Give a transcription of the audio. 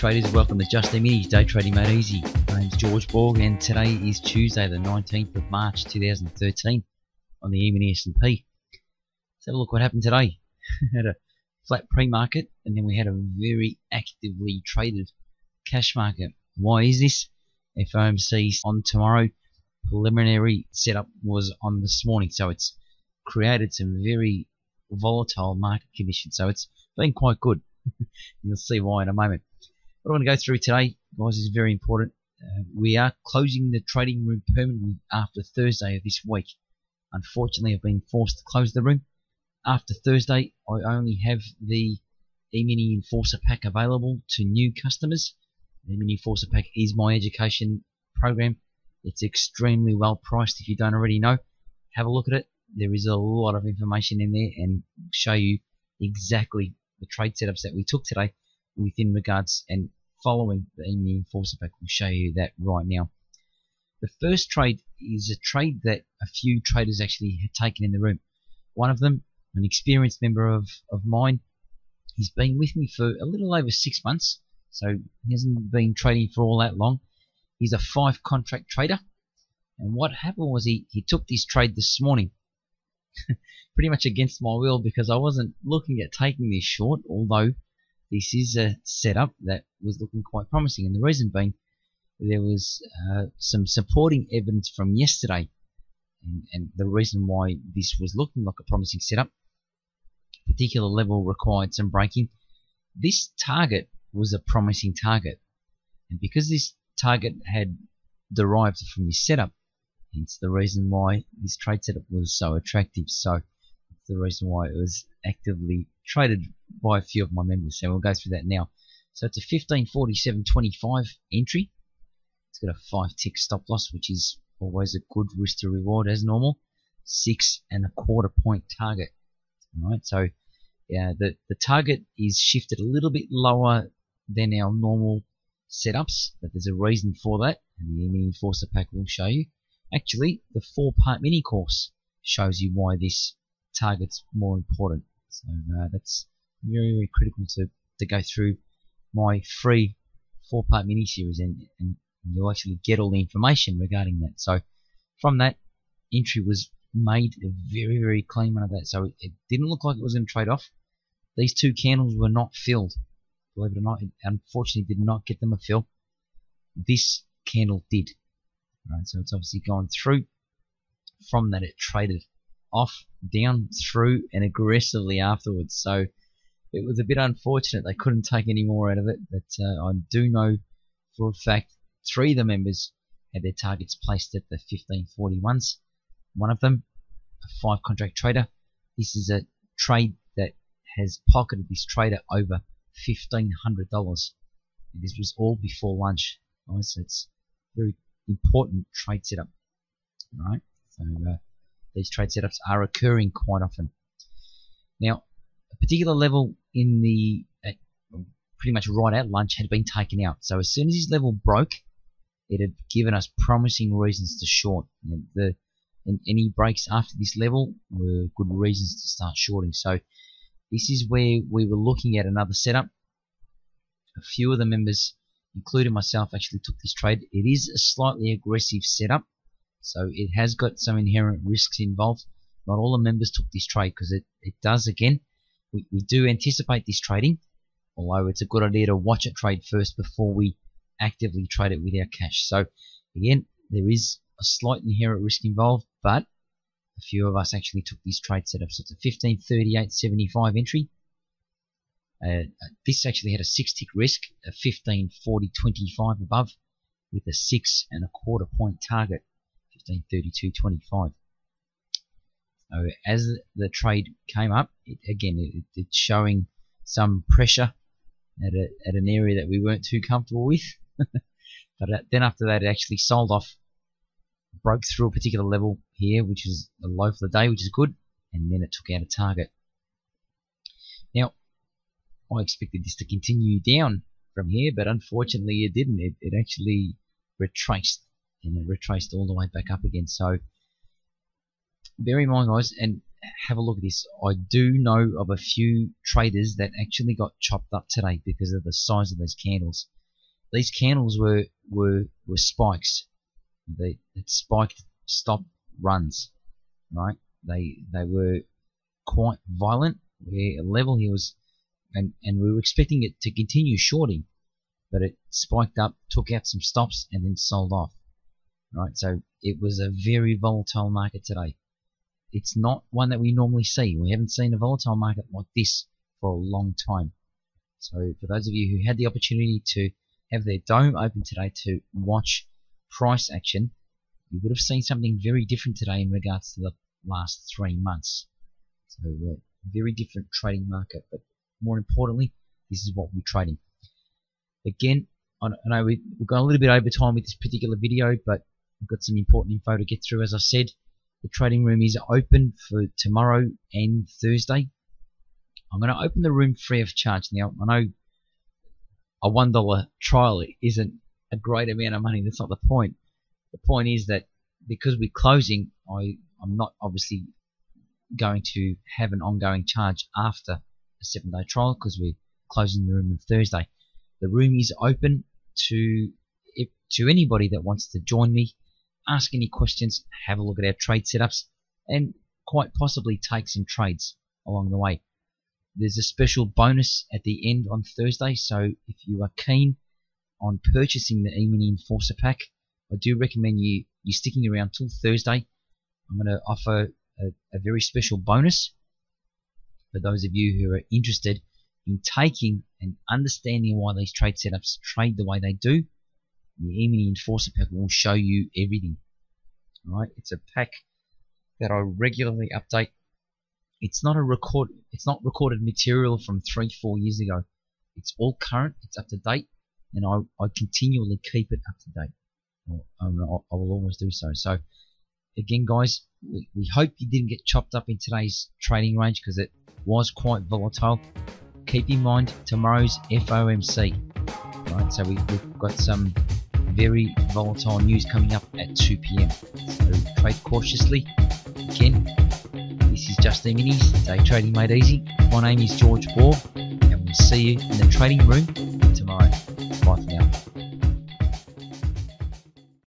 traders, welcome to Just Eminis, day trading made easy. My name's George Borg and today is Tuesday the 19th of March 2013 on the Emini S&P. Let's have a look what happened today. We had a flat pre-market and then we had a very actively traded cash market. Why is this? FOMC's on tomorrow, preliminary setup was on this morning, so it's created some very volatile market conditions, so it's been quite good. You'll see why in a moment. What I want to go through today, guys, is very important. We are closing the trading room permanently after Thursday of this week. Unfortunately, I've been forced to close the room. After Thursday, I only have the Emini Enforcer Pack available to new customers. The Emini Enforcer Pack is my education program. It's extremely well priced if you don't already know. Have a look at it. There is a lot of information in there and show you exactly the trade setups that we took today within regards and following the Emini Enforcer Pack. We'll show you that right now. The first trade is a trade that a few traders actually had taken in the room. One of them, an experienced member of mine, he's been with me for a little over 6 months, so he hasn't been trading for all that long. He's a 5 contract trader, and what happened was he took this trade this morning. Pretty much against my will, because I wasn't looking at taking this short, although this is a setup that was looking quite promising, and the reason being there was some supporting evidence from yesterday, and the reason why this was looking like a promising setup, a particular level required some breaking. This target was a promising target, and because this target had derived from this setup, hence the reason why this trade setup was so attractive. So it's the reason why it was actively traded by a few of my members. So we'll go through that now. So it's a 1547.25 entry. It's got a 5 tick stop loss, which is always a good risk to reward as normal. 6.25 point target. Alright, so yeah, the target is shifted a little bit lower than our normal setups, but there's a reason for that, and the Emini Enforcer Pack will show you. Actually, the 4-part mini course shows you why this target's more important. So that's very, very critical to go through my free 4-part mini series, and you'll actually get all the information regarding that. So from that, entry was made a very, very clean one of that. So it didn't look like it was going to trade off. These 2 candles were not filled. Believe it or not, it unfortunately did not get them a fill. This candle did. Right, so it's obviously gone through. From that, it traded off, down, through, and aggressively afterwards. So it was a bit unfortunate. They couldn't take any more out of it, but I do know for a fact 3 of the members had their targets placed at the 1541s. One of them, a 5 contract trader. This is a trade that has pocketed this trader over $1,500. And this was all before lunch. Right, so it's very important trade setup. Right, so these trade setups are occurring quite often. Now, a particular level in the pretty much right at lunch had been taken out. So as soon as this level broke, it had given us promising reasons to short. And any breaks after this level were good reasons to start shorting. So this is where we were looking at another setup. A few of the members, including myself, actually took this trade. It is a slightly aggressive setup, so it has got some inherent risks involved. Not all the members took this trade because it does, again, we do anticipate this trading, although it's a good idea to watch it trade first before we actively trade it with our cash. So again, there is a slight inherent risk involved, but a few of us actually took this trade setup. So it's a 1538.75 entry. This actually had a 6 tick risk, a 1540.25 above, with a 6.25 point target, 1532.25. So as the trade came up, it's showing some pressure at an area that we weren't too comfortable with. But then after that, it actually sold off, broke through a particular level here, which is a low for the day, which is good, and then it took out a target. Now, I expected this to continue down from here, but unfortunately it didn't. It actually retraced, and it retraced all the way back up again. So bear in mind, guys, and have a look at this. I do know of a few traders that actually got chopped up today because of the size of those candles. These candles were spikes. They spiked stop runs, right? They were quite violent. Where a level here was, and we were expecting it to continue shorting, but it spiked up, took out some stops, and then sold off. Right, so it was a very volatile market today. It's not one that we normally see. We haven't seen a volatile market like this for a long time. So for those of you who had the opportunity to have their dome open today to watch price action, you would have seen something very different today in regards to the last 3 months. So very different trading market, but more importantly, this is what we're trading. Again, I know we've gone a little bit over time with this particular video, but we've got some important info to get through. As I said, the trading room is open for tomorrow and Thursday. I'm going to open the room free of charge. Now, I know a $1 trial isn't a great amount of money. That's not the point. The point is that because we're closing, I'm not obviously going to have an ongoing charge after a 7-day trial because we're closing the room on Thursday. The room is open to anybody that wants to join me, ask any questions, have a look at our trade setups, and quite possibly take some trades along the way. There's a special bonus at the end on Thursday, so if you are keen on purchasing the Emini Enforcer Pack, I do recommend you sticking around till Thursday. I'm going to offer a very special bonus for those of you who are interested in taking and understanding why these trade setups trade the way they do. The Emini Enforcer Pack will show you everything. Right? It's a pack that I regularly update. It's not recorded material from 3-4 years ago. It's all current, it's up to date, and I continually keep it up to date. I will always do so. So again, guys, we hope you didn't get chopped up in today's trading range because it was quite volatile. Keep in mind tomorrow's FOMC. Right, so we've got some very volatile news coming up at 2 p.m. So trade cautiously. Again, this is just Eminis, Day Trading Made Easy. My name is George Borg, and we'll see you in the trading room tomorrow. Bye for now.